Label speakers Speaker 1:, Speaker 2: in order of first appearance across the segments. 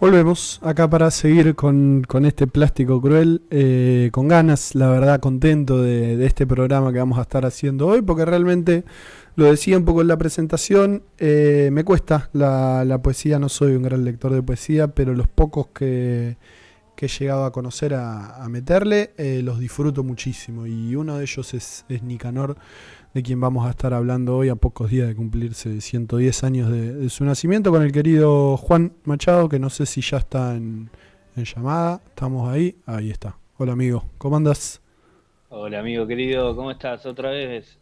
Speaker 1: Volvemos acá para seguir con este plástico cruel, con ganas, la verdad contento de este programa que vamos a estar haciendo hoy, porque realmente, lo decía un poco en la presentación, me cuesta la poesía, no soy un gran lector de poesía, pero los pocos que he llegado a conocer, a meterle, los disfruto muchísimo, y uno de ellos es Nicanor, de quien vamos a estar hablando hoy a pocos días de cumplirse 110 años de su nacimiento, con el querido Juan Machado, que no sé si ya está en llamada. Estamos ahí está. Hola amigo, ¿cómo andás?
Speaker 2: Hola amigo querido, ¿cómo estás? Otra vez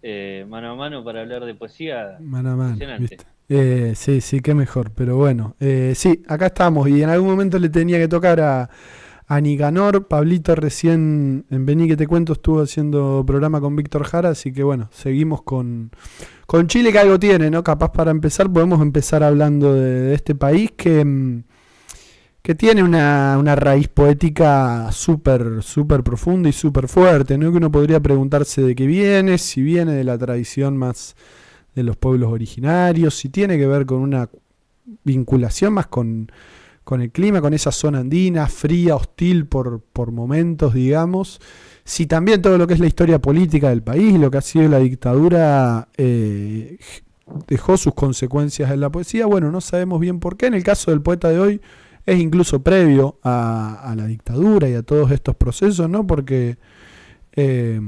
Speaker 2: mano a mano para hablar de poesía.
Speaker 1: Mano a mano,
Speaker 2: Impresionante.
Speaker 1: ¿viste? Sí, qué mejor, pero bueno. Sí, acá estamos y en algún momento le tenía que tocar a Nicanor. Pablito recién en Vení que te cuento estuvo haciendo programa con Víctor Jara, así que bueno, seguimos con Chile, que algo tiene, ¿no? Capaz para empezar podemos empezar hablando de este país que tiene una raíz poética súper profunda y súper fuerte, ¿no? Que uno podría preguntarse de qué viene, si viene de la tradición más de los pueblos originarios, si tiene que ver con una vinculación más con el clima, con esa zona andina, fría, hostil por momentos, digamos. Si también todo lo que es la historia política del país, lo que ha sido la dictadura, dejó sus consecuencias en la poesía. Bueno, no sabemos bien por qué. En el caso del poeta de hoy es incluso previo a la dictadura y a todos estos procesos, ¿no? Porque eh,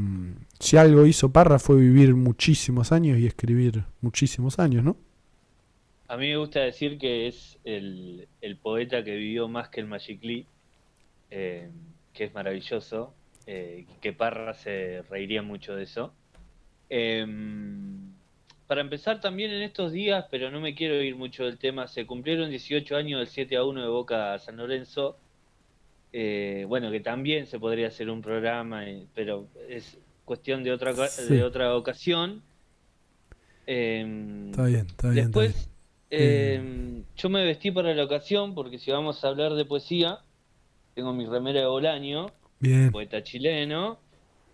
Speaker 1: si algo hizo Parra fue vivir muchísimos años y escribir muchísimos años, ¿no?
Speaker 2: A mí me gusta decir que es el poeta que vivió más que el Magicli, eh, que es maravilloso, que Parra se reiría mucho de eso. Eh, para empezar también en estos días, pero no me quiero ir mucho del tema, se cumplieron 18 años del 7-1 de Boca a San Lorenzo. Bueno, que también se podría hacer un programa, pero es cuestión de
Speaker 1: Sí,
Speaker 2: otra ocasión. Eh,
Speaker 1: está bien, está bien, está bien.
Speaker 2: Después,
Speaker 1: Eh,
Speaker 2: yo me vestí para la ocasión porque si vamos a hablar de poesía, tengo mi remera de Bolaño,
Speaker 1: bien,
Speaker 2: poeta chileno,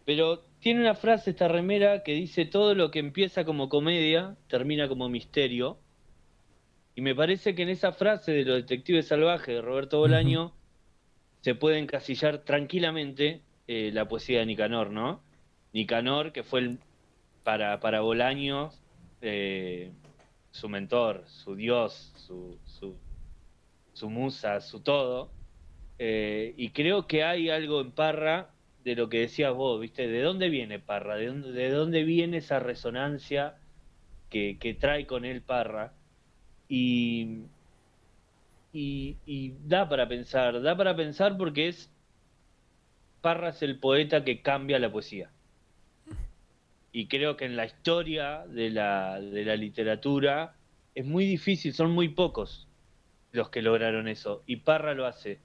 Speaker 2: pero tiene una frase esta remera que dice todo lo que empieza como comedia termina como misterio, y me parece que en esa frase de Los Detectives Salvajes de Roberto
Speaker 1: ujú,
Speaker 2: Bolaño se puede encasillar tranquilamente la poesía de Nicanor, ¿no? Nicanor, que fue para Bolaño eh, su mentor, su dios, su musa, su todo. Y creo que hay algo en Parra de lo que decías vos, ¿viste? ¿De dónde viene Parra? ¿De dónde viene esa resonancia que trae con él Parra? Y, y da para pensar porque Parra es el poeta que cambia la poesía. Y creo que en la historia de la literatura es muy difícil, son muy pocos los que lograron eso. Y Parra lo hace.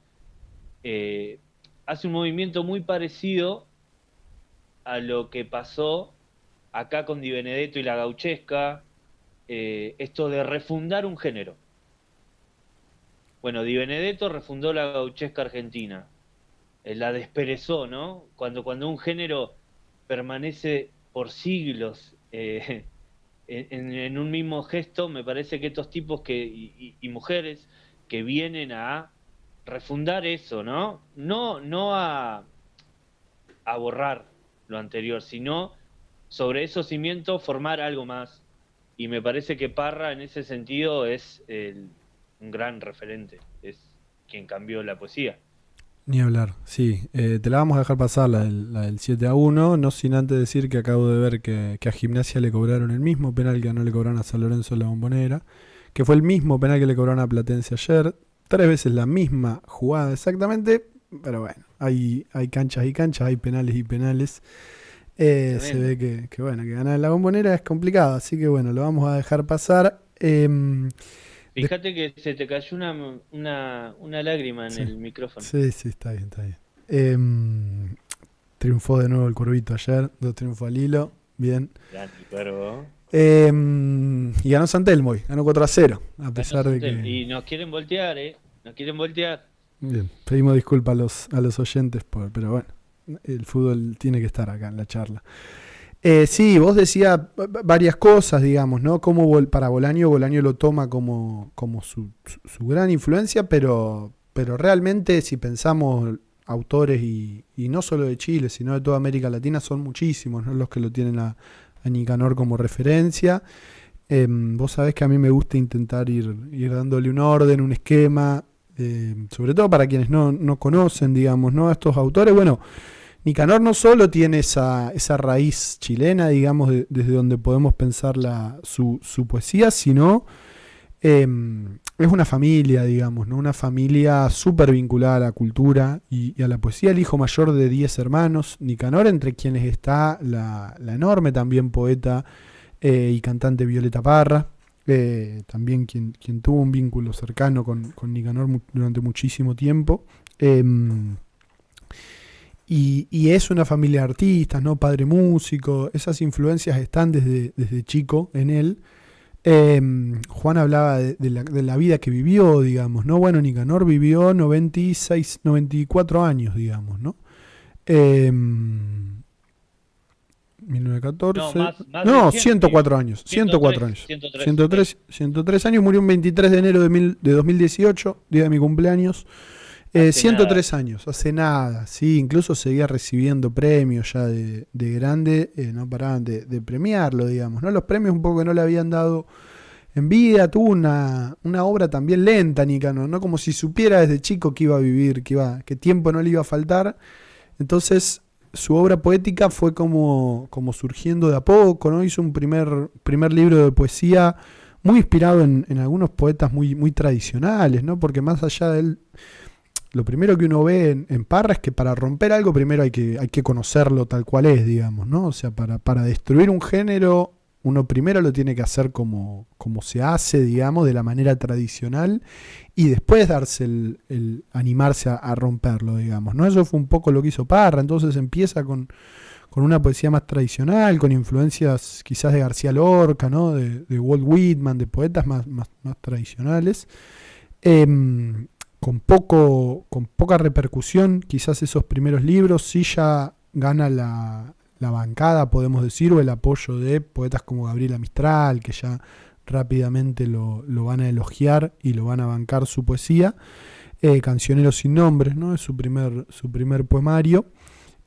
Speaker 2: Eh, Hace un movimiento muy parecido a lo que pasó acá con Di Benedetto y la gauchesca, esto de refundar un género. Bueno, Di Benedetto refundó la gauchesca argentina, la desperezó, ¿no? Cuando un género permanece por siglos en un mismo gesto, me parece que estos tipos y mujeres que vienen a refundar eso, ¿no? No a borrar lo anterior, sino sobre esos cimientos formar algo más. Y me parece que Parra en ese sentido es un gran referente, es quien cambió la poesía.
Speaker 1: ni hablar, sí. Te la vamos a dejar pasar, la del 7-1, no sin antes decir que acabo de ver que a Gimnasia le cobraron el mismo penal que no le cobraron a San Lorenzo en la Bombonera, que fue el mismo penal que le cobraron a Platense ayer, 3 veces la misma jugada exactamente, pero bueno, hay canchas y canchas, hay penales y penales. Se
Speaker 2: Tremendo.
Speaker 1: ve bueno, que ganar en la Bombonera es complicado, así que bueno, lo vamos a dejar pasar. Des-
Speaker 2: Fíjate que se te cayó una lágrima en
Speaker 1: sí,
Speaker 2: el micrófono.
Speaker 1: sí, está bien, está bien. Triunfó de nuevo el Curvito ayer, 2 triunfos al hilo, bien.
Speaker 2: Grande el cuervo.
Speaker 1: Y ganó San Telmo hoy, ganó 4-0, a
Speaker 2: Ganó
Speaker 1: pesar de
Speaker 2: Santel.
Speaker 1: que...
Speaker 2: Y nos quieren voltear, ¿eh? Nos quieren voltear.
Speaker 1: Bien, pedimos disculpas a los oyentes, pero bueno, el fútbol tiene que estar acá en la charla. Sí, vos decías varias cosas, digamos, ¿no? Como para Bolaño lo toma como su gran influencia, pero realmente si pensamos autores y no solo de Chile, sino de toda América Latina, son muchísimos, ¿no? Los que lo tienen a Nicanor como referencia. Vos sabés que a mí me gusta intentar ir dándole un orden, un esquema, sobre todo para quienes no conocen, digamos, ¿no? A estos autores. Bueno, Nicanor no solo tiene esa raíz chilena, digamos, desde donde podemos pensar su poesía, sino es una familia, digamos, ¿no? Una familia súper vinculada a la cultura y a la poesía. El hijo mayor de 10 hermanos, Nicanor, entre quienes está la enorme también poeta y cantante Violeta Parra, también quien tuvo un vínculo cercano con Nicanor durante muchísimo tiempo. Y es una familia de artistas, ¿no? Padre músico, esas influencias están desde chico en él. Juan hablaba de la vida que vivió, digamos, ¿no? Bueno, Nicanor vivió 96, 94 años, digamos, ¿no? 1914.
Speaker 2: No, más de
Speaker 1: No,
Speaker 2: 100,
Speaker 1: 104 años. 104 años. 103 años. Murió un 23 de enero de 2018, día de mi cumpleaños. 103 años, hace nada, sí, incluso seguía recibiendo premios ya de grande, no paraban de premiarlo, digamos, ¿no? Los premios un poco que no le habían dado en vida, tuvo una obra también lenta, Nicanor, ¿no? Como si supiera desde chico que iba a vivir, que tiempo no le iba a faltar. Entonces, su obra poética fue como surgiendo de a poco, ¿no? Hizo un primer libro de poesía muy inspirado en algunos poetas muy tradicionales, ¿no? Porque más allá de él, lo primero que uno ve en Parra es que para romper algo primero hay que conocerlo tal cual es, digamos, ¿no? O sea, para destruir un género, uno primero lo tiene que hacer como se hace, digamos, de la manera tradicional, y después darse el animarse a romperlo, digamos, ¿no? Eso fue un poco lo que hizo Parra. Entonces empieza con una poesía más tradicional, con influencias quizás de García Lorca, ¿no? De Walt Whitman, de poetas más tradicionales. Con poca repercusión, quizás esos primeros libros. Sí ya gana la bancada, podemos decir, o el apoyo de poetas como Gabriela Mistral, que ya rápidamente lo van a elogiar y lo van a bancar su poesía. Cancionero sin nombre, ¿no? Es su primer poemario.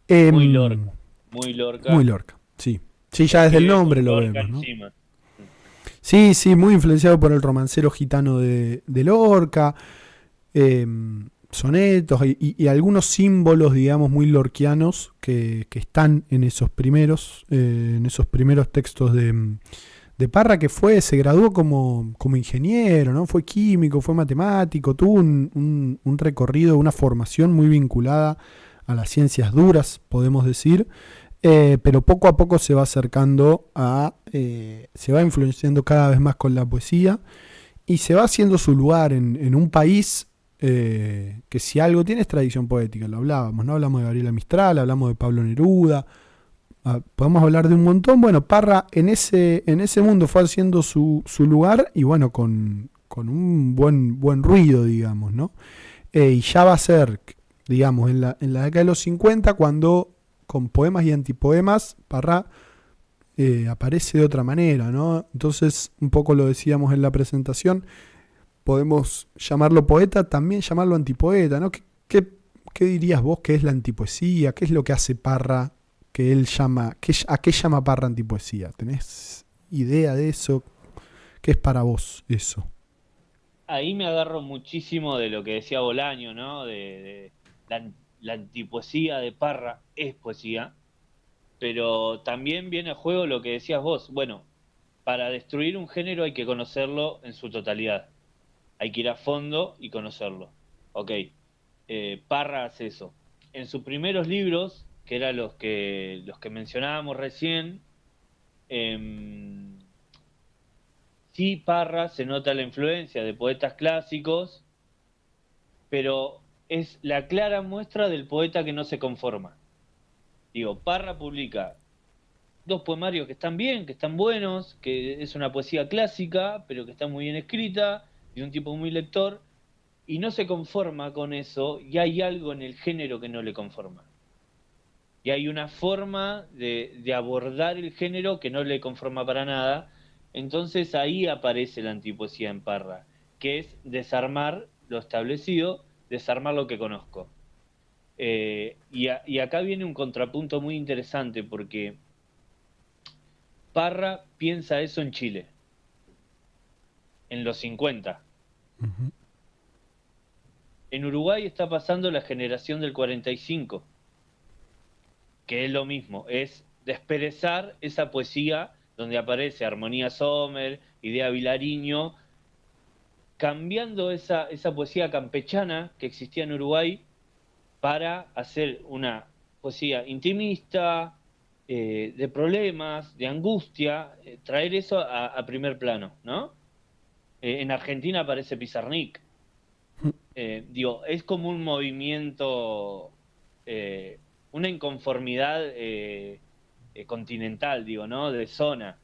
Speaker 2: Muy Lorca, muy Lorca.
Speaker 1: Muy Lorca, sí. Sí, ya desde el nombre lo vemos, ¿no?
Speaker 2: Encima.
Speaker 1: Sí, muy influenciado por el romancero gitano de Lorca. Sonetos y algunos símbolos, digamos, muy lorquianos que están en esos primeros textos de Parra, que se graduó como ingeniero, ¿no? Fue químico, fue matemático, tuvo un recorrido, una formación muy vinculada a las ciencias duras, podemos decir, pero poco a poco se va acercando se va influenciando cada vez más con la poesía y se va haciendo su lugar en un país que si algo tiene es tradición poética. Lo hablábamos, ¿no? Hablamos de Gabriela Mistral, hablamos de Pablo Neruda, podemos hablar de un montón. Bueno, Parra en ese mundo fue haciendo su lugar y bueno, con un buen ruido, digamos, ¿no? Y ya va a ser, digamos, en la década de los 50, cuando con poemas y antipoemas Parra aparece de otra manera, ¿no? Entonces, un poco lo decíamos en la presentación, podemos llamarlo poeta, también llamarlo antipoeta, ¿no? ¿Qué dirías vos que es la antipoesía? ¿Qué es lo que hace Parra que él llama? ¿A qué llama Parra antipoesía? ¿Tenés idea de eso? ¿Qué es para vos eso?
Speaker 2: Ahí me agarro muchísimo de lo que decía Bolaño, ¿no? De la antipoesía de Parra es poesía, pero también viene a juego lo que decías vos. Bueno, para destruir un género hay que conocerlo en su totalidad. Hay que ir a fondo y conocerlo. Ok, Parra hace eso. En sus primeros libros, que eran los que mencionábamos recién, sí, Parra se nota la influencia de poetas clásicos, pero es la clara muestra del poeta que no se conforma. Digo, Parra publica 2 poemarios que están bien, que están buenos, que es una poesía clásica, pero que está muy bien escrita, de un tipo muy lector, y no se conforma con eso, y hay algo en el género que no le conforma. Y hay una forma de abordar el género que no le conforma para nada. Entonces ahí aparece la antipoesía en Parra, que es desarmar lo establecido desarmar lo que conozco. Y acá viene un contrapunto muy interesante, porque Parra piensa eso en Chile, en los 50.
Speaker 1: Ujú.
Speaker 2: En Uruguay está pasando la generación del 45, que es lo mismo, es desperezar esa poesía donde aparece Armonía Sommer, Idea Vilariño, cambiando esa poesía campechana que existía en Uruguay para hacer una poesía intimista, de problemas, de angustia, traer eso a primer plano, ¿no? En Argentina aparece Pizarnik. Digo, es como un movimiento, eh, una inconformidad continental, digo, ¿no? De zona.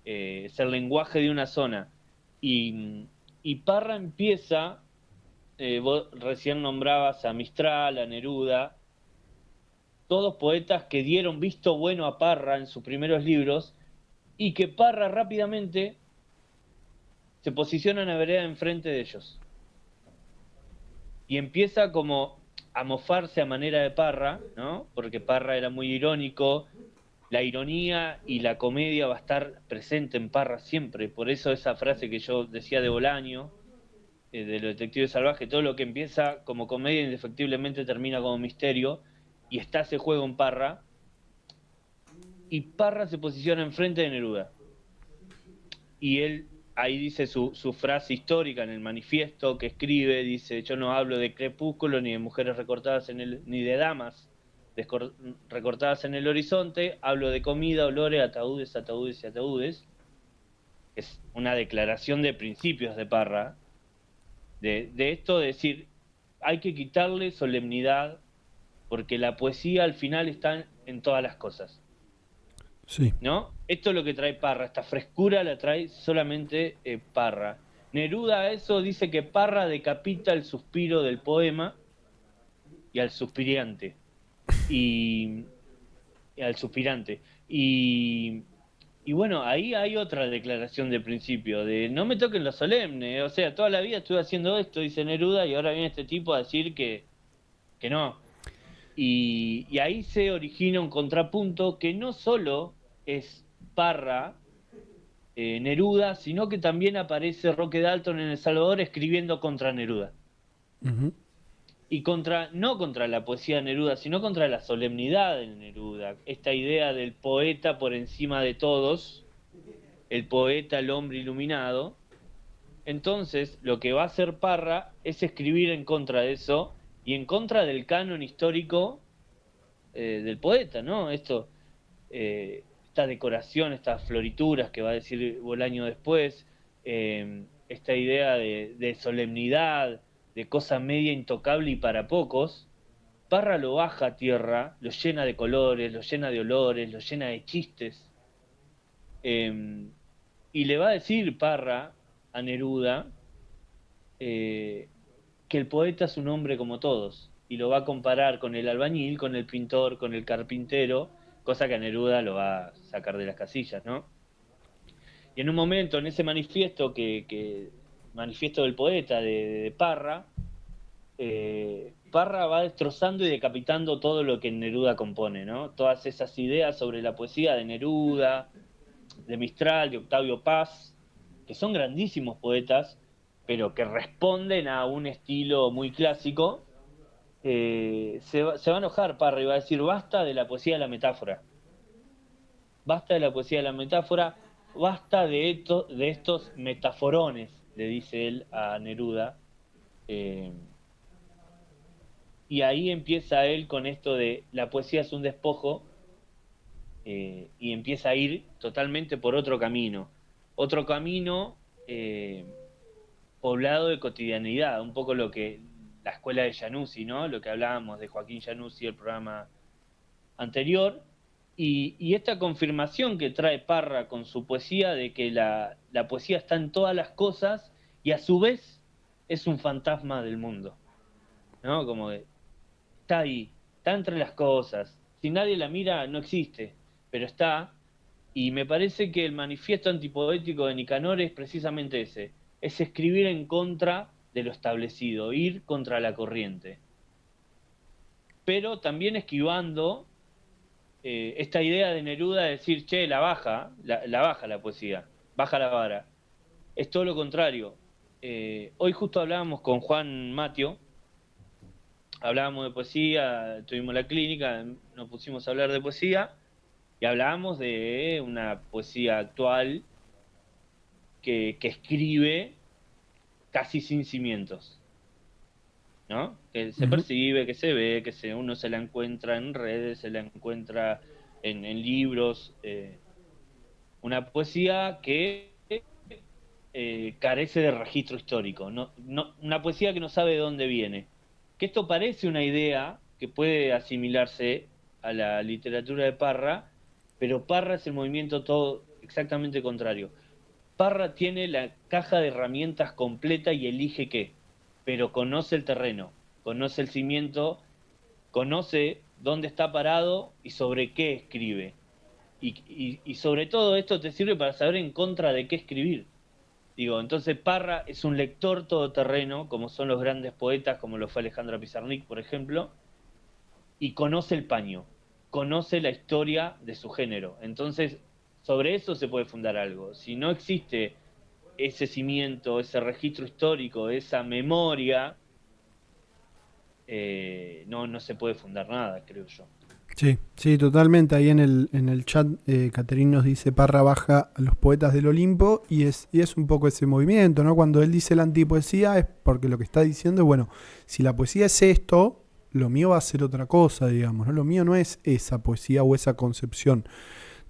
Speaker 2: Es el lenguaje de una zona. Y Parra empieza, vos recién nombrabas a Mistral, a Neruda, todos poetas que dieron visto bueno a Parra en sus primeros libros, y que Parra rápidamente se posiciona en la vereda enfrente de ellos. Y empieza como a mofarse a manera de Parra, ¿no? Porque Parra era muy irónico, la ironía y la comedia va a estar presente en Parra siempre, por eso esa frase que yo decía de Bolaño, de los detectives salvajes, todo lo que empieza como comedia indefectiblemente termina como misterio, y está ese juego en Parra, y Parra se posiciona enfrente de Neruda. Y él ahí dice su frase histórica en el manifiesto que escribe, dice: yo no hablo de crepúsculo, ni de mujeres recortadas ni de damas recortadas en el horizonte, hablo de comida, olores, ataúdes, ataúdes y ataúdes. Es una declaración de principios de Parra, de esto de decir, hay que quitarle solemnidad, porque la poesía al final está en todas las cosas.
Speaker 1: Sí.
Speaker 2: ¿No? Esto es lo que trae Parra, esta frescura la trae solamente Parra. Neruda a eso dice que Parra decapita el suspiro del poema y al suspirante. Y, y al suspirante. Y bueno, ahí hay otra declaración de principio, de no me toquen lo solemne, o sea, toda la vida estuve haciendo esto, dice Neruda, y ahora viene este tipo a decir que no. Y ahí se origina un contrapunto que no solo es Parra, Neruda, sino que también aparece Roque Dalton en El Salvador escribiendo contra Neruda.
Speaker 1: Ujú.
Speaker 2: Y no contra la poesía de Neruda, sino contra la solemnidad de Neruda. Esta idea del poeta por encima de todos, el poeta, el hombre iluminado. Entonces, lo que va a hacer Parra es escribir en contra de eso y en contra del canon histórico del poeta, ¿no? Esta decoración, estas florituras que va a decir Bolaño después, esta idea de solemnidad, de cosa media intocable y para pocos, Parra lo baja a tierra, lo llena de colores, lo llena de olores, lo llena de chistes. eh, y le va a decir Parra a Neruda eh, que el poeta es un hombre como todos, y lo va a comparar con el albañil, con el pintor, con el carpintero, cosa que a Neruda lo va a sacar de las casillas, ¿no? Y en un momento, en ese manifiesto manifiesto del poeta de Parra, Parra va destrozando y decapitando todo lo que Neruda compone, ¿no? Todas esas ideas sobre la poesía de Neruda, de Mistral, de Octavio Paz, que son grandísimos poetas, pero que responden a un estilo muy clásico. Se va a enojar Parra y va a decir: basta de la poesía de la metáfora, basta de la poesía de la metáfora, basta de estos metaforones, le dice él a Neruda. Eh, y ahí empieza él con esto de la poesía es un despojo, y empieza a ir totalmente por otro camino poblado de cotidianidad, un poco lo que la escuela de Januzzi, ¿no? Lo que hablábamos de Joaquín Januzzi el programa anterior, y esta confirmación que trae Parra con su poesía de que la poesía está en todas las cosas y a su vez es un fantasma del mundo, ¿no? Como que está ahí, está entre las cosas, si nadie la mira no existe, pero está. Y me parece que el manifiesto antipoético de Nicanor es precisamente ese, es escribir en contra de lo establecido, ir contra la corriente. Pero también esquivando esta idea de Neruda de decir, che, la baja la poesía, baja la vara. Es todo lo contrario. Hoy justo hablábamos con Juan Matio, hablábamos de poesía, tuvimos la clínica, nos pusimos a hablar de poesía, y hablábamos de una poesía actual que escribe casi sin cimientos, ¿no? Que se percibe, que se ve, uno se la encuentra en redes, se la encuentra en libros, una poesía que carece de registro histórico, una poesía que no sabe de dónde viene. Que esto parece una idea que puede asimilarse a la literatura de Parra, pero Parra es el movimiento todo exactamente contrario. Parra tiene la caja de herramientas completa y elige qué, pero conoce el terreno, conoce el cimiento, conoce dónde está parado y sobre qué escribe. Y sobre todo esto te sirve para saber en contra de qué escribir. Digo, entonces Parra es un lector todoterreno, como son los grandes poetas, como lo fue Alejandra Pizarnik, por ejemplo, y conoce el paño, conoce la historia de su género. Entonces, sobre eso se puede fundar algo. Si no existe ese cimiento, ese registro histórico, esa memoria, no se puede fundar nada, creo yo.
Speaker 1: Sí, sí, totalmente. Ahí en el chat, Caterín nos dice: Parra baja a los poetas del Olimpo, y es un poco ese movimiento, ¿no? Cuando él dice la antipoesía es porque lo que está diciendo es, bueno, si la poesía es esto, lo mío va a ser otra cosa, digamos, ¿no? Lo mío no es esa poesía o esa concepción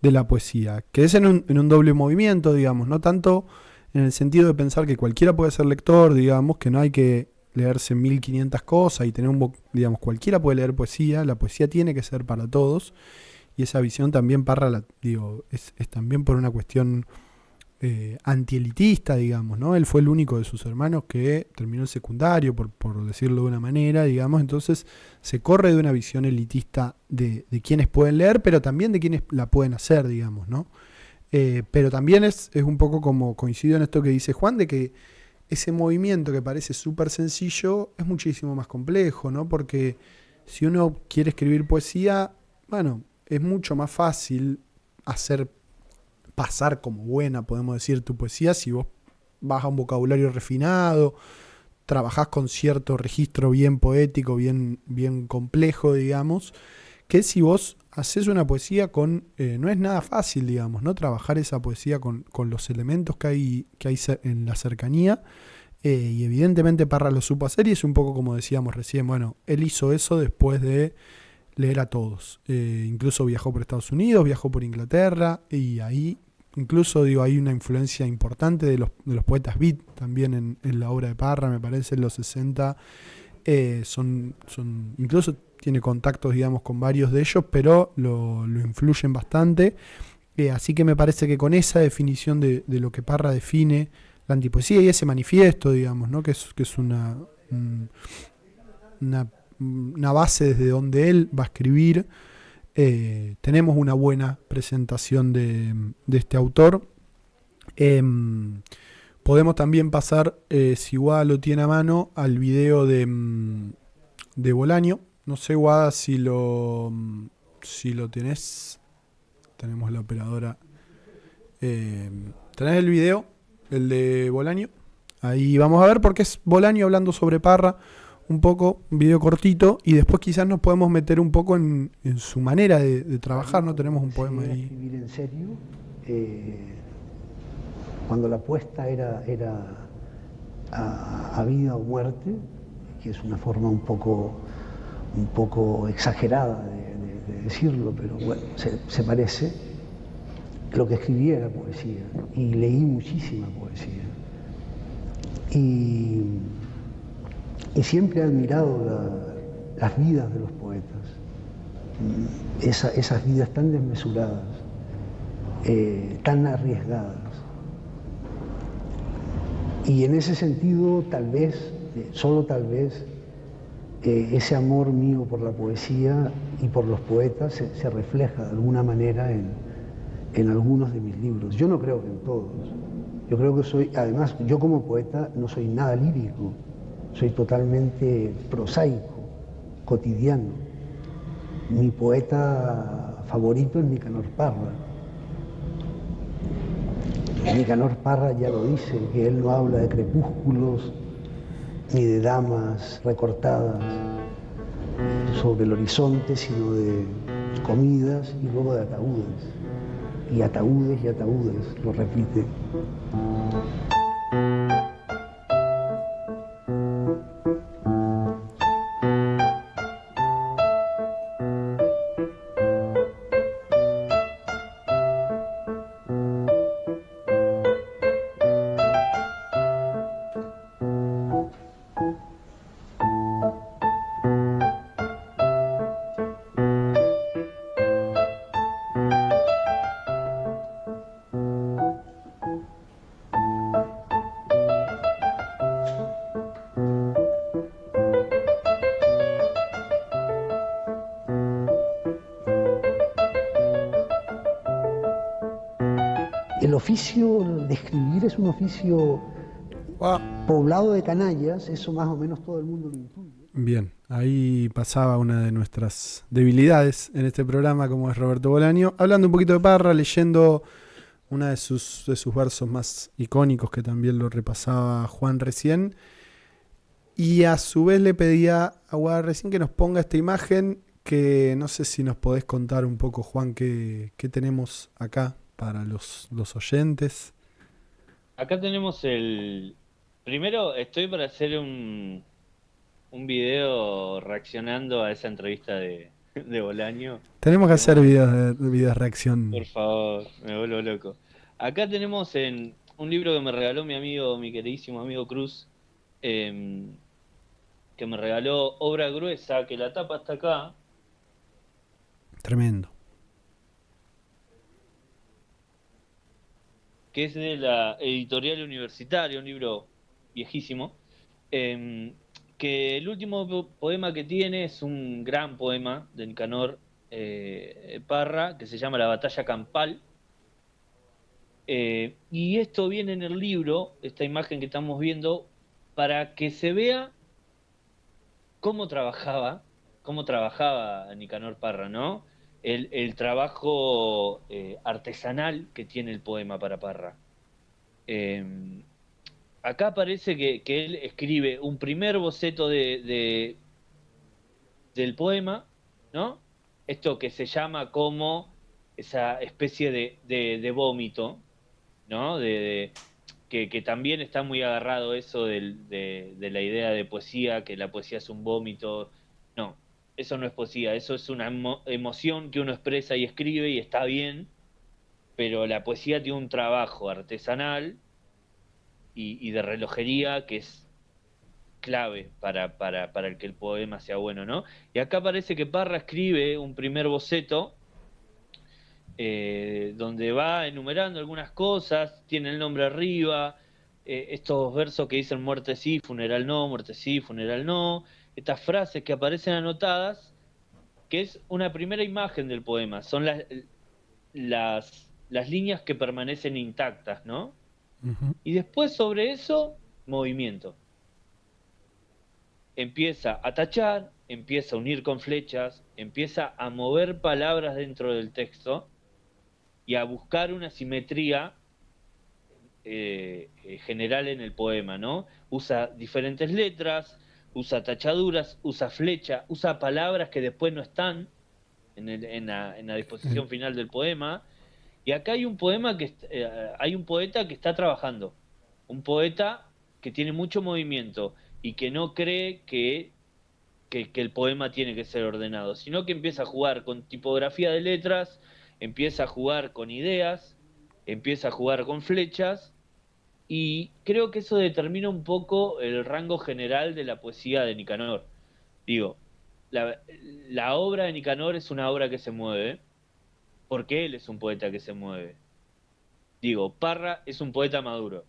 Speaker 1: de la poesía, que es en un doble movimiento, digamos, no tanto en el sentido de pensar que cualquiera puede ser lector, digamos, que no hay que leerse 1500 cosas y tener digamos, cualquiera puede leer poesía, la poesía tiene que ser para todos, y esa visión también Parra, es también por una cuestión antielitista, digamos, ¿no? Él fue el único de sus hermanos que terminó el secundario, por decirlo de una manera, digamos, entonces se corre de una visión elitista de quienes pueden leer, pero también de quienes la pueden hacer, digamos, ¿no? Pero también es un poco como coincido en esto que dice Juan, de que ese movimiento que parece súper sencillo es muchísimo más complejo, ¿no? Porque si uno quiere escribir poesía, bueno, es mucho más fácil hacer pasar como buena, podemos decir, tu poesía si vos vas a un vocabulario refinado, trabajás con cierto registro bien poético, bien complejo, digamos, que si vos haces una poesía no es nada fácil, digamos, ¿no? Trabajar esa poesía con los elementos que hay en la cercanía, y evidentemente Parra lo supo hacer, y es un poco como decíamos recién, bueno, él hizo eso después de leer a todos, incluso viajó por Estados Unidos, viajó por Inglaterra, y ahí incluso hay una influencia importante de los poetas beat también en la obra de Parra, me parece, en los 60, incluso tiene contactos, digamos, con varios de ellos, pero lo influyen bastante, así que me parece que con esa definición de lo que Parra define la antipoesía y ese manifiesto, digamos, ¿no? que es una base desde donde él va a escribir, tenemos una buena presentación de este autor. Podemos también pasar, si Guada lo tiene a mano, al video de Bolaño. No sé, Guada, si lo tenés. Tenemos la operadora. ¿Tenés el video? El de Bolaño. Ahí vamos a ver, porque es Bolaño hablando sobre Parra. Un poco, un video cortito, y después quizás nos podemos meter un poco en su manera de trabajar, ¿no? Tenemos un poema ahí.
Speaker 3: Escribir en serio, cuando la apuesta era a vida o muerte, que es una forma un poco exagerada de decirlo, pero bueno, se parece. Lo que escribía era poesía, y leí muchísima poesía. Y siempre he admirado las vidas de los poetas, esas vidas tan desmesuradas, tan arriesgadas. Y en ese sentido, tal vez, solo tal vez, ese amor mío por la poesía y por los poetas se refleja de alguna manera en algunos de mis libros. Yo no creo que en todos. Yo creo que además, yo como poeta no soy nada lírico. soy totalmente prosaico, cotidiano. Mi poeta favorito es Nicanor Parra. Nicanor Parra ya lo dice, que él no habla de crepúsculos ni de damas recortadas sobre el horizonte, sino de comidas y luego de ataúdes. Y ataúdes, lo repite. El oficio de escribir es un oficio poblado de canallas, eso más o menos todo el mundo lo intuye.
Speaker 1: Bien, ahí pasaba una de nuestras debilidades en este programa, como es Roberto Bolaño, hablando un poquito de Parra, leyendo uno de sus versos más icónicos, que también lo repasaba Juan recién, y a su vez le pedía a Guada recién que nos ponga esta imagen, que no sé si nos podés contar un poco, Juan, qué tenemos acá para los oyentes.
Speaker 2: Acá tenemos Primero estoy para hacer un video reaccionando a esa entrevista de Bolaño.
Speaker 1: Tenemos que hacer videos de reacción.
Speaker 2: Por favor, me vuelvo loco. Acá tenemos en un libro que me regaló mi queridísimo amigo Cruz, que me regaló Obra Gruesa, que la tapa está acá.
Speaker 1: Tremendo.
Speaker 2: Que es de la Editorial Universitaria, un libro viejísimo, que el último poema que tiene es un gran poema de Nicanor Parra, que se llama La Batalla Campal, y esto viene en el libro, esta imagen que estamos viendo, para que se vea cómo trabajaba Nicanor Parra, ¿no? El trabajo artesanal que tiene el poema para Parra. Acá parece que él escribe un primer boceto del poema, ¿no? Esto que se llama como esa especie de vómito, ¿no? Que también está muy agarrado eso de la idea de poesía, que la poesía es un vómito. No, eso no es poesía, eso es una emoción que uno expresa y escribe y está bien, pero la poesía tiene un trabajo artesanal y de relojería que es clave para el que el poema sea bueno, ¿no? Y acá parece que Parra escribe un primer boceto donde va enumerando algunas cosas, tiene el nombre arriba, estos versos que dicen muerte sí, funeral no, muerte sí, funeral no, estas frases que aparecen anotadas, que es una primera imagen del poema, son las líneas que permanecen intactas, ¿no?
Speaker 1: Uh-huh.
Speaker 2: Y después sobre eso, movimiento. Empieza a tachar, empieza a unir con flechas, empieza a mover palabras dentro del texto y a buscar una simetría general en el poema, ¿no? Usa diferentes letras, usa tachaduras, usa flecha, usa palabras que después no están en la disposición final del poema. Y acá hay un hay un poeta que está trabajando, un poeta que tiene mucho movimiento y que no cree que el poema tiene que ser ordenado, sino que empieza a jugar con tipografía de letras, empieza a jugar con ideas, empieza a jugar con flechas, y creo que eso determina un poco el rango general de la poesía de Nicanor. Digo, la obra de Nicanor es una obra que se mueve, porque él es un poeta que se mueve. Digo, Parra es un poeta maduro.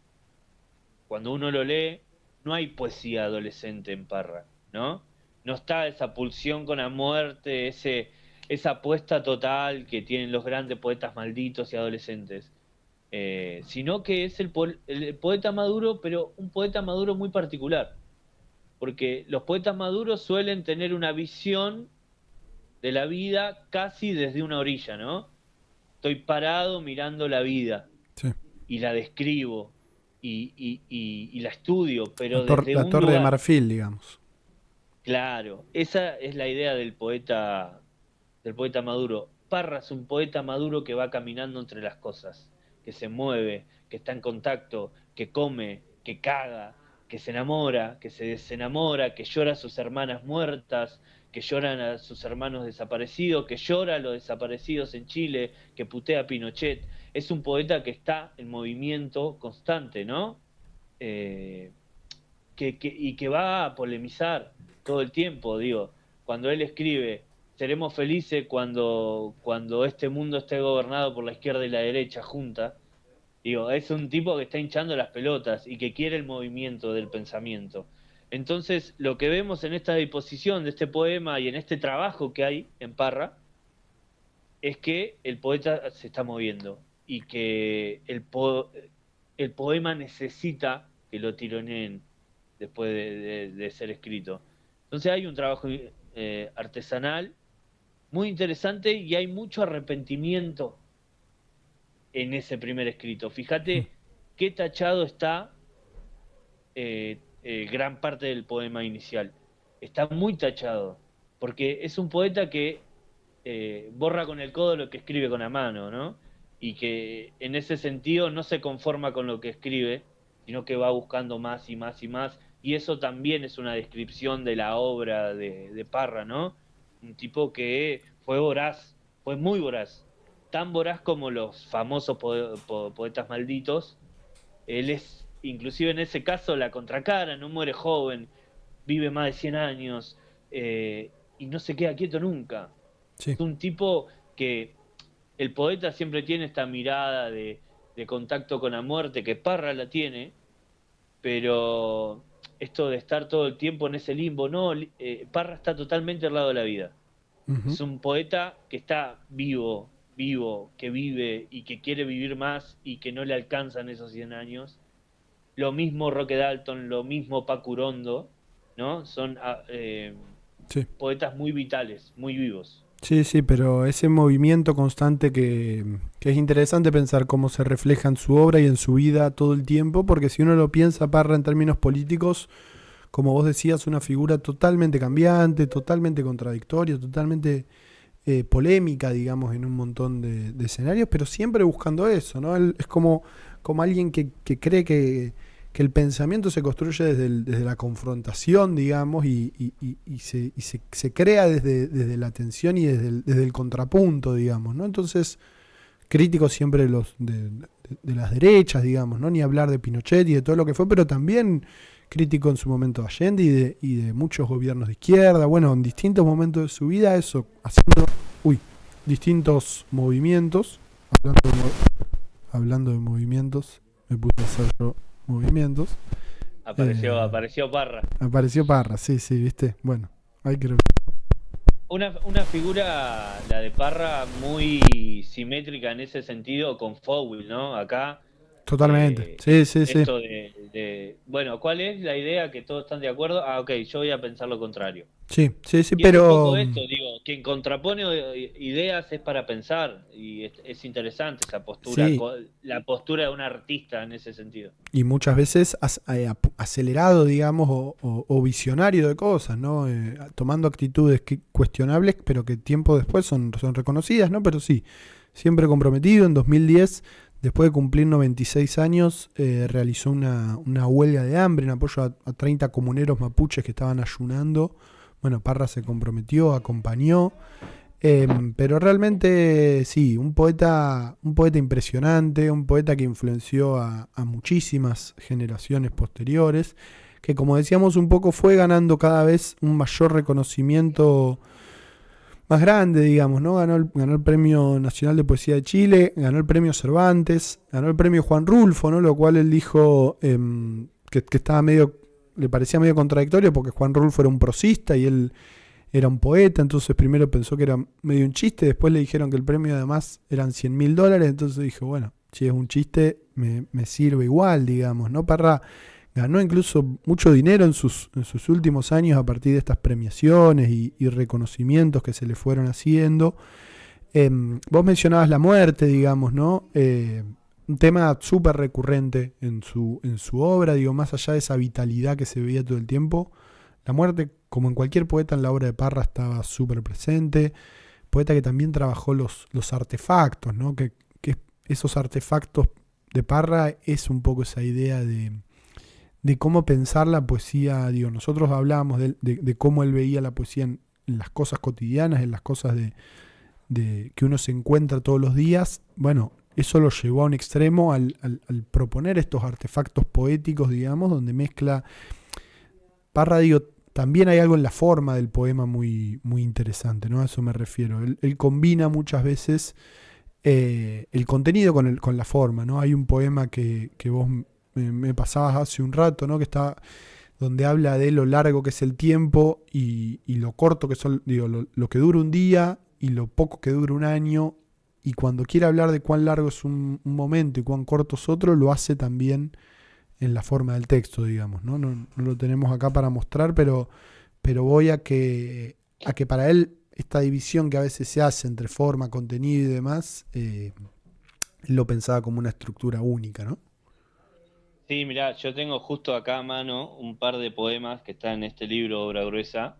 Speaker 2: Cuando uno lo lee, no hay poesía adolescente en Parra, ¿no? No está esa pulsión con la muerte, esa apuesta total que tienen los grandes poetas malditos y adolescentes. Sino que es el poeta maduro, pero un poeta maduro muy particular. porque los poetas maduros suelen tener una visión de la vida casi desde una orilla, ¿no? Estoy parado mirando la vida
Speaker 1: Sí.
Speaker 2: y la describo y la estudio, pero desde
Speaker 1: La
Speaker 2: un
Speaker 1: Torre de
Speaker 2: lugar.
Speaker 1: Marfil, digamos.
Speaker 2: Claro, esa es la idea del poeta maduro. Parra es un poeta maduro que va caminando entre las cosas, que se mueve, que está en contacto, que come, que caga, que se enamora, que se desenamora, que llora a sus hermanas muertas, que lloran a sus hermanos desaparecidos, que llora a los desaparecidos en Chile, que putea a Pinochet. Es un poeta que está en movimiento constante, ¿no? Eh, y que va a polemizar todo el tiempo, digo, cuando él escribe, seremos felices cuando este mundo esté gobernado por la izquierda y la derecha juntas, digo, es un tipo que está hinchando las pelotas y que quiere el movimiento del pensamiento. Entonces, lo que vemos en esta disposición de este poema y en este trabajo que hay en Parra, es que el poeta se está moviendo y que el poema necesita que lo tironeen después de ser escrito. Entonces hay un trabajo artesanal muy interesante y hay mucho arrepentimiento en ese primer escrito. Fíjate qué tachado está gran parte del poema inicial. Está muy tachado, porque es un poeta que borra con el codo lo que escribe con la mano, ¿no? Y que en ese sentido no se conforma con lo que escribe, sino que va buscando más y más y más, y eso también es una descripción de la obra de Parra, ¿no? Un tipo que fue voraz, fue muy voraz, tan voraz como los famosos poetas malditos. Él es, inclusive en ese caso, la contracara, no muere joven, vive más de 100 años, y no se queda quieto nunca.
Speaker 1: Sí.
Speaker 2: Es un tipo que el poeta siempre tiene esta mirada de contacto con la muerte, que Parra la tiene, pero esto de estar todo el tiempo en ese limbo, no, Parra está totalmente al lado de la vida.
Speaker 1: Uh-huh.
Speaker 2: Es un poeta que está vivo, que vive y que quiere vivir más y que no le alcanzan esos 100 años. Lo mismo Roque Dalton, lo mismo Paco Urondo, ¿no? Son
Speaker 1: Sí.
Speaker 2: poetas muy vitales, muy vivos.
Speaker 1: Sí, sí, pero ese movimiento constante que es interesante pensar cómo se refleja en su obra y en su vida todo el tiempo, porque si uno lo piensa, Parra, en términos políticos, como vos decías, una figura totalmente cambiante, totalmente contradictoria, totalmente polémica, digamos, en un montón de escenarios, pero siempre buscando eso, ¿no? Él es como alguien que cree que el pensamiento se construye desde la confrontación, digamos, y se crea desde la tensión y desde el contrapunto, digamos, ¿no? Entonces, crítico siempre de las derechas, digamos, ¿no? Ni hablar de Pinochet y de todo lo que fue, pero también crítico en su momento de Allende y de muchos gobiernos de izquierda, bueno, en distintos momentos de su vida, eso, haciendo distintos movimientos, hablando de movimientos, me puse a hacer yo movimientos.
Speaker 2: Apareció Parra.
Speaker 1: Apareció Parra, sí, viste. Bueno, ahí creo.
Speaker 2: Una figura, la de Parra, muy simétrica en ese sentido con Fowell, ¿no? Acá.
Speaker 1: Totalmente, sí.
Speaker 2: Esto bueno, ¿cuál es la idea que todos están de acuerdo? Ok, yo voy a pensar lo contrario.
Speaker 1: Sí,
Speaker 2: y
Speaker 1: pero...
Speaker 2: es un poco esto, digo, quien contrapone ideas es para pensar, y es interesante esa postura,
Speaker 1: sí.
Speaker 2: La postura de un artista en ese sentido.
Speaker 1: Y muchas veces acelerado, digamos, o visionario de cosas, ¿no? Tomando actitudes cuestionables, pero que tiempo después son reconocidas, ¿no? Pero sí, siempre comprometido. En 2010, después de cumplir 96 años, realizó una huelga de hambre en apoyo a 30 comuneros mapuches que estaban ayunando. Bueno, Parra se comprometió, acompañó, pero realmente sí, un poeta impresionante, un poeta que influenció a muchísimas generaciones posteriores, que como decíamos un poco fue ganando cada vez un mayor reconocimiento más grande, digamos, ¿no? Ganó el Premio Nacional de Poesía de Chile, ganó el Premio Cervantes, ganó el Premio Juan Rulfo, ¿no? Lo cual él dijo que estaba le parecía medio contradictorio porque Juan Rulfo era un prosista y él era un poeta, entonces primero pensó que era medio un chiste, después le dijeron que el premio además eran $100.000, entonces dijo, bueno, si es un chiste me sirve igual, digamos, ¿no? Parra ganó incluso mucho dinero en sus últimos años a partir de estas premiaciones y reconocimientos que se le fueron haciendo. Vos mencionabas la muerte, digamos, ¿no? Un tema súper recurrente en su obra, digo, más allá de esa vitalidad que se veía todo el tiempo. La muerte, como en cualquier poeta en la obra de Parra, estaba súper presente. Poeta que también trabajó los artefactos, ¿no? Que esos artefactos de Parra es un poco esa idea de cómo pensar la poesía. Digo, nosotros hablábamos de cómo él veía la poesía en las cosas cotidianas, en las cosas de que uno se encuentra todos los días. Bueno, eso lo llevó a un extremo al proponer estos artefactos poéticos, digamos, donde mezcla. Parra, digo, también hay algo en la forma del poema muy, muy interesante, ¿no? A eso me refiero. Él combina muchas veces el contenido con la forma, ¿no? Hay un poema que vos me pasabas hace un rato, ¿no? Que está donde habla de lo largo que es el tiempo y lo corto que son, digo, lo que dura un día y lo poco que dura un año. Y cuando quiere hablar de cuán largo es un momento y cuán corto es otro, lo hace también en la forma del texto, digamos, ¿no? No lo tenemos acá para mostrar, pero voy a que para él esta división que a veces se hace entre forma, contenido y demás, él lo pensaba como una estructura única, ¿no?
Speaker 2: Sí, mirá, yo tengo justo acá a mano un par de poemas que están en este libro, Obra Gruesa,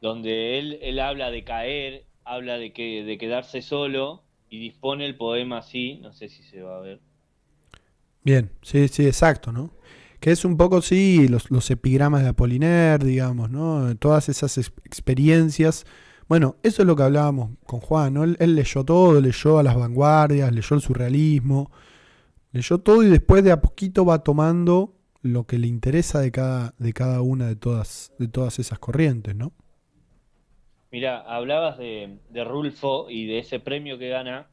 Speaker 2: donde él habla de caer, habla de quedarse solo y dispone el poema así, no sé si se va a ver.
Speaker 1: Bien, sí, exacto, ¿no? Que es un poco, sí, los epigramas de Apollinaire, digamos, ¿no? Todas esas experiencias. Bueno, eso es lo que hablábamos con Juan, ¿no? Él leyó todo, leyó a las vanguardias, leyó el surrealismo, leyó todo y después de a poquito va tomando lo que le interesa de cada una de todas esas corrientes, ¿no?
Speaker 2: Mirá, hablabas de Rulfo y de ese premio que gana.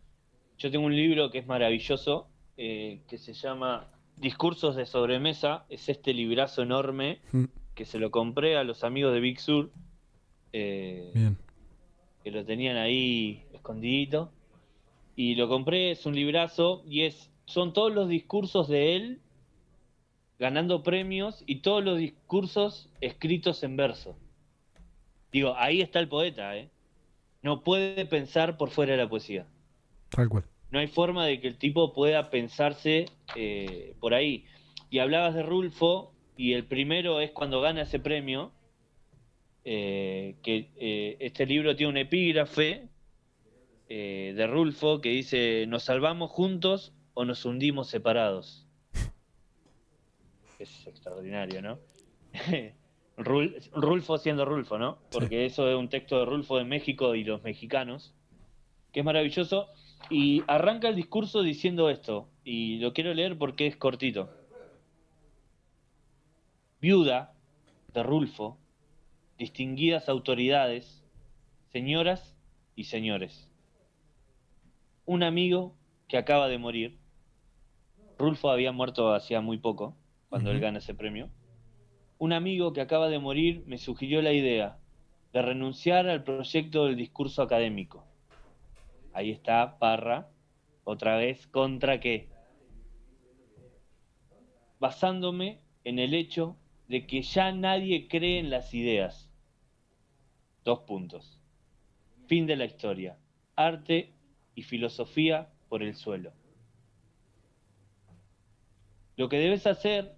Speaker 2: Yo tengo un libro que es maravilloso, que se llama Discursos de sobremesa. Es este librazo enorme que se lo compré a los amigos de Big Sur,
Speaker 1: Bien.
Speaker 2: que lo tenían ahí escondidito. Y lo compré, es un librazo y son todos los discursos de él ganando premios y todos los discursos escritos en verso. Digo, ahí está el poeta, ¿eh? No puede pensar por fuera de la poesía.
Speaker 1: Tal cual.
Speaker 2: No hay forma de que el tipo pueda pensarse por ahí. Y hablabas de Rulfo, y el primero es cuando gana ese premio, este libro tiene un epígrafe de Rulfo que dice: nos salvamos juntos o nos hundimos separados. Es extraordinario, ¿no? Rulfo siendo Rulfo, ¿no? Porque sí. Eso es un texto de Rulfo de México y los mexicanos, que es maravilloso. Y arranca el discurso diciendo esto, y lo quiero leer porque es cortito. Viuda de Rulfo, distinguidas autoridades, señoras y señores. Un amigo que acaba de morir. Rulfo había muerto hacía muy poco, cuando él gana ese premio. Un amigo que acaba de morir me sugirió la idea de renunciar al proyecto del discurso académico. Ahí está Parra, otra vez, ¿contra qué? Basándome en el hecho de que ya nadie cree en las ideas. 2 puntos. Fin de la historia. Arte y filosofía por el suelo. Lo que debes hacer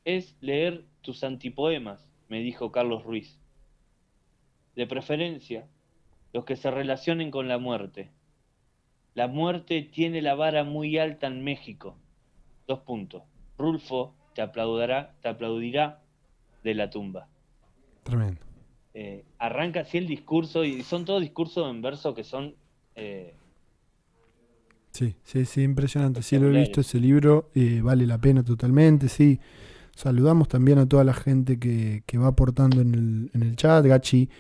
Speaker 2: es leer tus antipoemas, me dijo Carlos Ruiz. De preferencia, los que se relacionen con la muerte. La muerte tiene la vara muy alta en México. 2 puntos. Rulfo te aplaudirá de la tumba.
Speaker 1: Tremendo.
Speaker 2: Arranca así el discurso, y son todos discursos en verso que son...
Speaker 1: Sí, impresionante. Sí, lo he visto ese libro, vale la pena totalmente, sí. Saludamos también a toda la gente que va aportando en el chat. Gachi,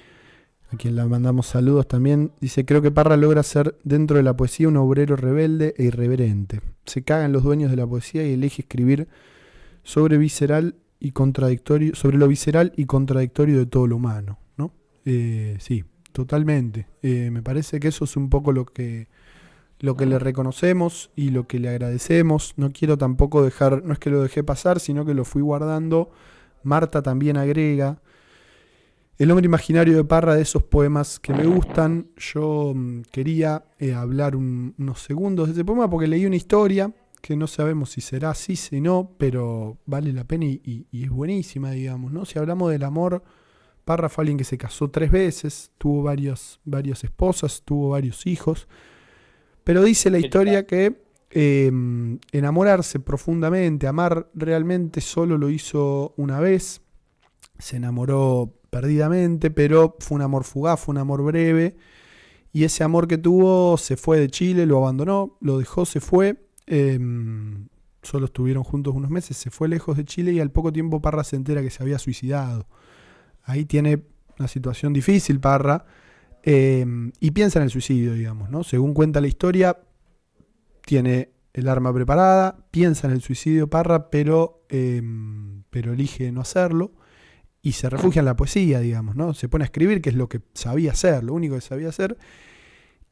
Speaker 1: a quien le mandamos saludos también, dice: creo que Parra logra ser dentro de la poesía un obrero rebelde e irreverente. Se cagan los dueños de la poesía y elige escribir sobre lo visceral y contradictorio de todo lo humano, ¿no? Sí, totalmente. Me parece que eso es un poco lo que lo que le reconocemos y lo que le agradecemos. No quiero tampoco dejar, no es que lo dejé pasar, sino que lo fui guardando. Marta también agrega: el hombre imaginario de Parra, de esos poemas que me gustan. Yo quería hablar unos segundos de ese poema porque leí una historia que no sabemos si será así, si no, pero vale la pena y es buenísima, digamos, ¿no? Si hablamos del amor, Parra fue alguien que se casó 3 veces, tuvo varias esposas, tuvo varios hijos, pero dice la historia que enamorarse profundamente, amar realmente, solo lo hizo una vez. Se enamoró perdidamente, pero fue un amor fugaz, fue un amor breve, y ese amor que tuvo se fue de Chile, lo abandonó, lo dejó, se fue. Solo estuvieron juntos unos meses, se fue lejos de Chile y al poco tiempo Parra se entera que se había suicidado. Ahí tiene una situación difícil Parra, y piensa en el suicidio, digamos, ¿no? Según cuenta la historia, tiene el arma preparada, piensa en el suicidio Parra, pero elige no hacerlo y se refugia en la poesía, digamos, ¿no? Se pone a escribir, que es lo que sabía hacer, lo único que sabía hacer.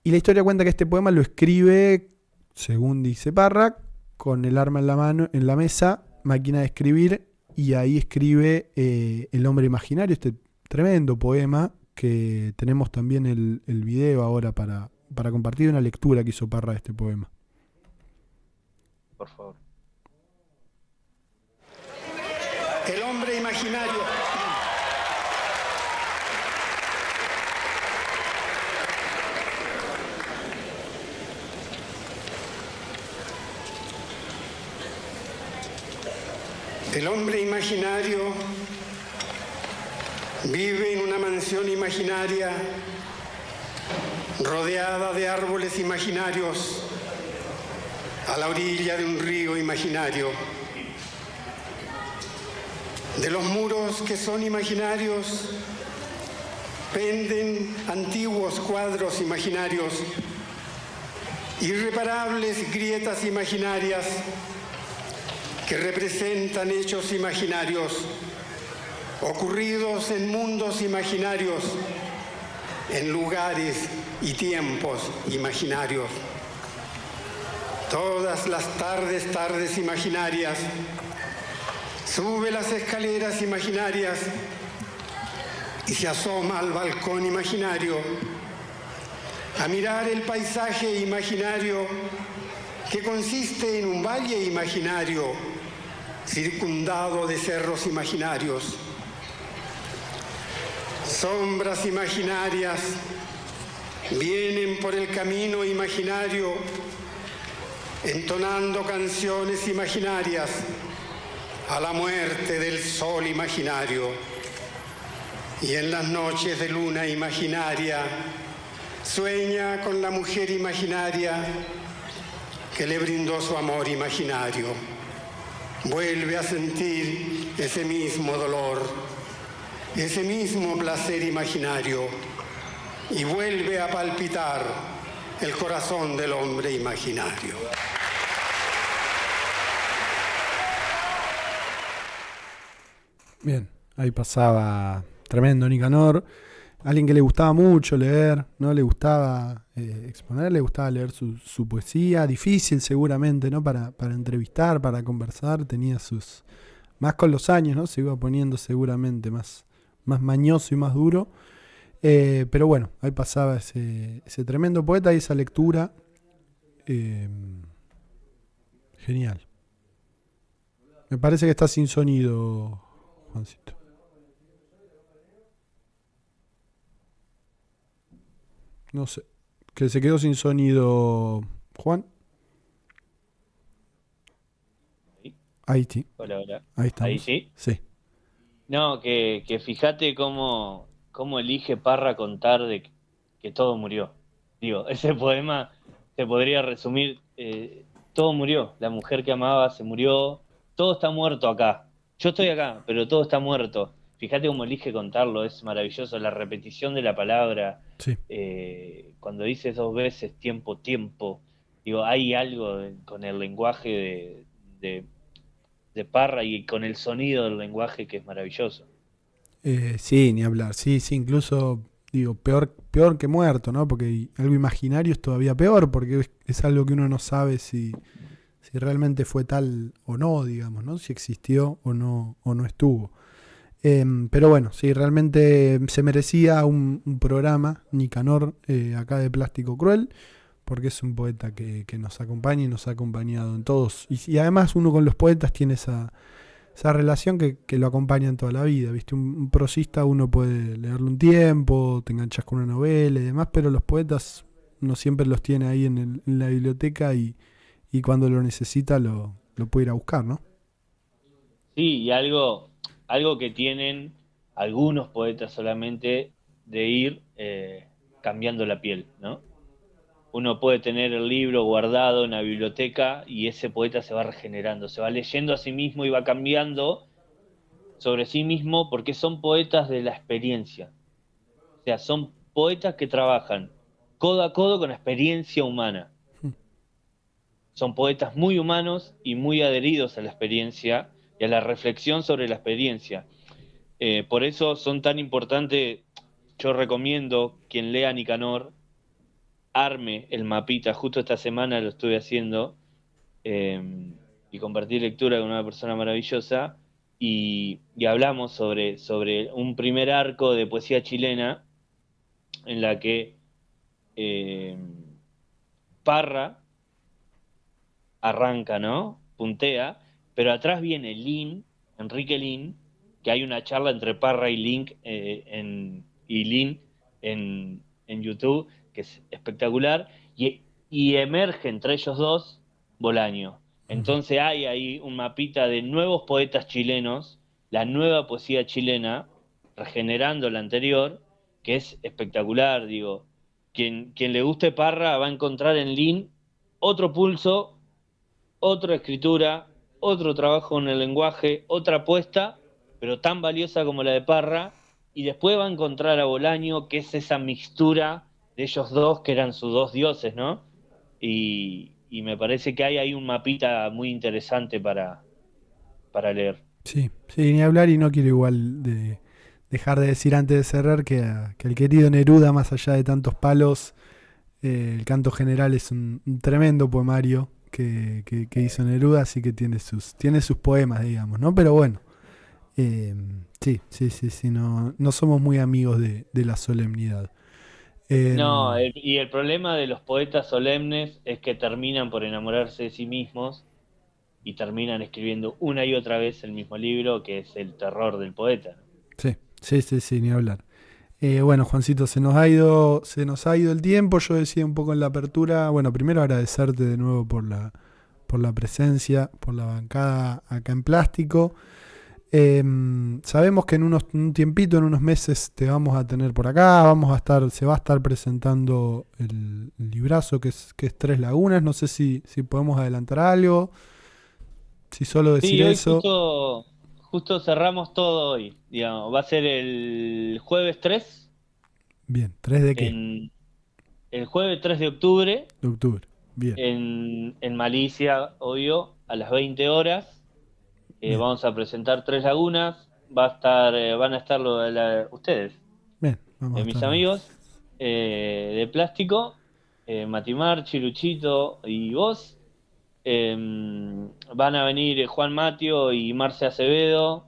Speaker 1: Y la historia cuenta que este poema lo escribe, según dice Parra, con el arma en la mano, en la mesa, máquina de escribir, y ahí escribe El hombre imaginario, este tremendo poema que tenemos también el video ahora para compartir, una lectura que hizo Parra de este poema.
Speaker 2: Por favor.
Speaker 4: El hombre imaginario. El hombre imaginario vive en una mansión imaginaria, rodeada de árboles imaginarios, a la orilla de un río imaginario. De los muros que son imaginarios penden antiguos cuadros imaginarios, irreparables grietas imaginarias que representan hechos imaginarios, ocurridos en mundos imaginarios, en lugares y tiempos imaginarios. Todas las tardes imaginarias, sube las escaleras imaginarias y se asoma al balcón imaginario a mirar el paisaje imaginario que consiste en un valle imaginario circundado de cerros imaginarios. Sombras imaginarias vienen por el camino imaginario entonando canciones imaginarias a la muerte del sol imaginario. Y en las noches de luna imaginaria sueña con la mujer imaginaria que le brindó su amor imaginario. Vuelve a sentir ese mismo dolor, ese mismo placer imaginario, y vuelve a palpitar el corazón del hombre imaginario.
Speaker 1: Bien, ahí pasaba tremendo Nicanor, alguien que le gustaba mucho leer, no le gustaba exponer, le gustaba leer su poesía, difícil seguramente, ¿no? Para entrevistar, para conversar, tenía sus, más con los años, ¿no? Se iba poniendo seguramente más mañoso y más duro, pero bueno, ahí pasaba ese tremendo poeta y esa lectura, genial. Me parece que está sin sonido, Juancito. No sé, que se quedó sin sonido, Juan. Ahí sí.
Speaker 2: Hola.
Speaker 1: Ahí estamos.
Speaker 2: ¿Ahí sí?
Speaker 1: Sí.
Speaker 2: No, que fíjate cómo elige Parra contar de que todo murió. Digo, ese poema se podría resumir, todo murió, la mujer que amaba se murió, todo está muerto acá. Yo estoy acá, pero todo está muerto. Fíjate cómo elige contarlo, es maravilloso, la repetición de la palabra.
Speaker 1: Sí.
Speaker 2: Cuando dices 2 veces tiempo, digo, hay algo con el lenguaje de Parra y con el sonido del lenguaje que es maravilloso.
Speaker 1: Sí, ni hablar. Sí, incluso digo, peor que muerto, ¿no? Porque algo imaginario es todavía peor, porque es algo que uno no sabe si realmente fue tal o no, digamos, ¿no? Si existió o no estuvo. Pero bueno, sí, realmente se merecía un programa, Nicanor, acá de Plástico Cruel, porque es un poeta que nos acompaña y nos ha acompañado en todos. Y además uno con los poetas tiene esa relación que lo acompaña en toda la vida, ¿viste? Un prosista uno puede leerlo un tiempo, te enganchas con una novela y demás, pero los poetas uno siempre los tiene ahí en la biblioteca y cuando lo necesita lo puede ir a buscar, ¿no?
Speaker 2: Sí, y algo que tienen algunos poetas solamente de ir cambiando la piel, ¿no? Uno puede tener el libro guardado en la biblioteca y ese poeta se va regenerando, se va leyendo a sí mismo y va cambiando sobre sí mismo porque son poetas de la experiencia. O sea, son poetas que trabajan codo a codo con la experiencia humana. Son poetas muy humanos y muy adheridos a la experiencia y a la reflexión sobre la experiencia. Por eso son tan importantes. Yo recomiendo quien lea Nicanor, arme el mapita. Justo esta semana lo estuve haciendo y compartí lectura con una persona maravillosa y hablamos sobre un primer arco de poesía chilena en la que Parra arranca, ¿no? Puntea, pero atrás viene Enrique Lin, que hay una charla entre Parra y Lin en YouTube, que es espectacular, y emerge entre ellos dos Bolaño. Entonces hay ahí un mapita de nuevos poetas chilenos, la nueva poesía chilena, regenerando la anterior, que es espectacular, digo. Quien le guste Parra va a encontrar en Lin otro pulso, otra escritura, otro trabajo en el lenguaje, otra apuesta, pero tan valiosa como la de Parra, y después va a encontrar a Bolaño, que es esa mixtura de ellos dos, que eran sus dos dioses, ¿no? Y me parece que hay ahí un mapita muy interesante para leer.
Speaker 1: Sí, ni hablar, y no quiero igual dejar de decir antes de cerrar que el querido Neruda, más allá de tantos palos, el Canto General es un tremendo poemario que hizo Neruda, así que tiene sus poemas, digamos, ¿no? Pero bueno, sí, no somos muy amigos de la solemnidad.
Speaker 2: No, y el problema de los poetas solemnes es que terminan por enamorarse de sí mismos y terminan escribiendo una y otra vez el mismo libro, que es el terror del poeta.
Speaker 1: Sí, ni hablar. Bueno, Juancito, se nos ha ido el tiempo. Yo decía un poco en la apertura, bueno, primero agradecerte de nuevo por la presencia, por la bancada acá en Plástico. Sabemos que en un tiempito, en unos meses, te vamos a tener por acá. Se va a estar presentando el librazo que es Tres Lagunas. No sé si podemos adelantar algo. Si solo decir
Speaker 2: hoy
Speaker 1: eso.
Speaker 2: justo cerramos todo hoy, digamos. Va a ser el jueves 3,
Speaker 1: Bien, ¿3 de qué?
Speaker 2: el jueves 3 de octubre,
Speaker 1: De octubre. Bien.
Speaker 2: en Malicia, obvio, a las 20 horas. Vamos a presentar Tres Lagunas. Van a estar ustedes,
Speaker 1: Bien, vamos a
Speaker 2: mis
Speaker 1: estar.
Speaker 2: amigos de Plástico, Matimar, Chiruchito y vos. Van a venir Juan Matio y Marce Acevedo.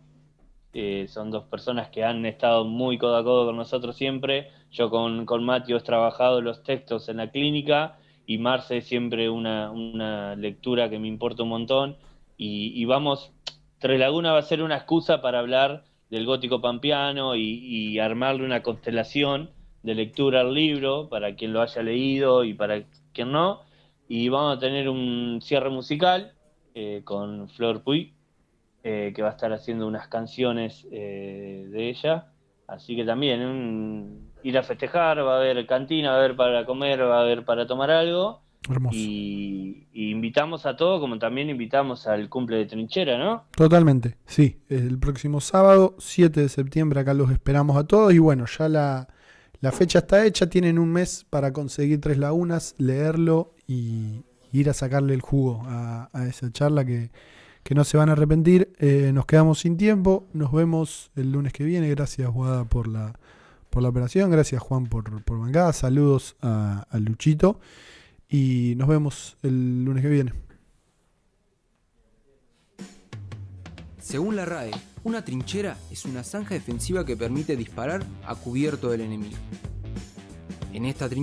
Speaker 2: Son dos personas que han estado muy codo a codo con nosotros siempre. Yo con Matio he trabajado los textos en la clínica y Marce siempre una lectura que me importa un montón. Y vamos, Tres Lagunas va a ser una excusa para hablar del gótico pampeano y armarle una constelación de lectura al libro para quien lo haya leído y para quien no. Y vamos a tener un cierre musical con Flor Puy, que va a estar haciendo unas canciones de ella. Así que también ir a festejar, va a haber cantina, va a haber para comer, va a haber para tomar algo.
Speaker 1: Hermoso.
Speaker 2: Y invitamos a todos, como también invitamos al cumple de Trinchera, ¿no?
Speaker 1: Totalmente, sí. El próximo sábado, 7 de septiembre, acá los esperamos a todos. Y bueno, ya la fecha está hecha. Tienen un mes para conseguir Tres Lagunas, leerlo y ir a sacarle el jugo a esa charla que no se van a arrepentir. Nos quedamos sin tiempo. Nos vemos el lunes que viene. Gracias, Guada, por la operación. Gracias, Juan, por bancada. Saludos a Luchito. Y nos vemos el lunes que viene.
Speaker 5: Según la RAE, una trinchera es una zanja defensiva que permite disparar a cubierto del enemigo. En esta trinchera